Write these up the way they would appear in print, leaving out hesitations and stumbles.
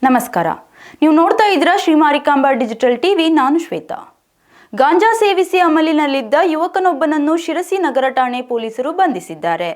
ನಮಸ್ಕಾರ. ನೀವು ನೋಡ್ತಾ ಇದ್ದೀರಾ ಶ್ರೀ ಮಾರಿಕಾಂಬಾ ಡಿಜಿಟಲ್ ಟಿವಿ. ನಾನು ಶ್ವೇತಾ. ಗಾಂಜಾ ಸೇವಿಸಿ ಅಮಲಿನಲ್ಲಿದ್ದ ಯುವಕನೊಬ್ಬನನ್ನು ಶಿರಸಿ ನಗರ ಠಾಣೆ ಪೊಲೀಸರು ಬಂಧಿಸಿದ್ದಾರೆ.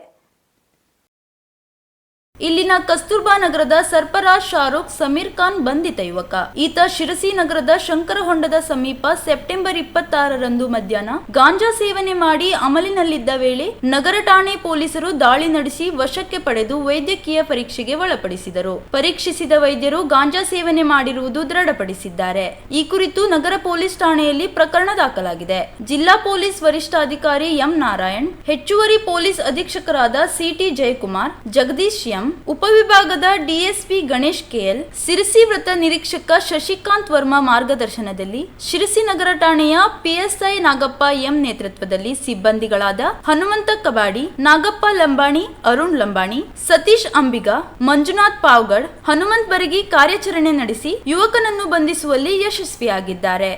ಇಲ್ಲಿನ ಕಸ್ತೂರ್ಬಾ ನಗರದ ಸರ್ಫರಾಜ್ ಶಾರುಖ್ ಸಮೀರ್ ಖಾನ್ ಬಂಧಿತ ಯುವಕ. ಈತ ಶಿರಸಿ ನಗರದ ಶಂಕರಹೊಂಡದ ಸಮೀಪ ಸೆಪ್ಟೆಂಬರ್ 26ರಂದು ಮಧ್ಯಾಹ್ನ ಗಾಂಜಾ ಸೇವನೆ ಮಾಡಿ ಅಮಲಿನಲ್ಲಿದ್ದ ವೇಳೆ ನಗರ ಠಾಣೆ ಪೊಲೀಸರು ದಾಳಿ ನಡೆಸಿ ವಶಕ್ಕೆ ಪಡೆದು ವೈದ್ಯಕೀಯ ಪರೀಕ್ಷೆಗೆ ಒಳಪಡಿಸಿದರು. ಪರೀಕ್ಷಿಸಿದ ವೈದ್ಯರು ಗಾಂಜಾ ಸೇವನೆ ಮಾಡಿರುವುದು ದೃಢಪಡಿಸಿದ್ದಾರೆ. ಈ ಕುರಿತು ನಗರ ಪೊಲೀಸ್ ಠಾಣೆಯಲ್ಲಿ ಪ್ರಕರಣ ದಾಖಲಾಗಿದೆ. ಜಿಲ್ಲಾ ಪೊಲೀಸ್ ವರಿಷ್ಠಾಧಿಕಾರಿ ಎಂ ನಾರಾಯಣ್, ಹೆಚ್ಚುವರಿ ಪೊಲೀಸ್ ಅಧೀಕ್ಷಕರಾದ ಸಿಟಿ ಜಯಕುಮಾರ್, ಜಗದೀಶ್ ಎಂ, ಉಪವಿಭಾಗದ ಡಿಎಸ್ಪಿ ಗಣೇಶ್ ಕೆಎಲ್, ಸಿರಸಿ ವೃತ್ತ ನಿರೀಕ್ಷಕ ಶಶಿಕಾಂತ್ ವರ್ಮಾ ಮಾರ್ಗದರ್ಶನದಲ್ಲಿ ಶಿರಸಿ ನಗರ ಠಾಣೆಯ ಪಿಎಸ್ಐ ನಾಗಪ್ಪ ಎಂ ನೇತೃತ್ವದಲ್ಲಿ ಸಿಬ್ಬಂದಿಗಳಾದ ಹನುಮಂತ ಕಬಾಡಿ, ನಾಗಪ್ಪ ಲಂಬಾಣಿ, ಅರುಣ್ ಲಂಬಾಣಿ, ಸತೀಶ್ ಅಂಬಿಗ, ಮಂಜುನಾಥ್ ಪಾವ್ಗಡ್, ಹನುಮಂತ್ ಬರಗಿ ಕಾರ್ಯಾಚರಣೆ ನಡೆಸಿ ಯುವಕನನ್ನು ಬಂಧಿಸುವಲ್ಲಿ ಯಶಸ್ವಿಯಾಗಿದ್ದಾರೆ.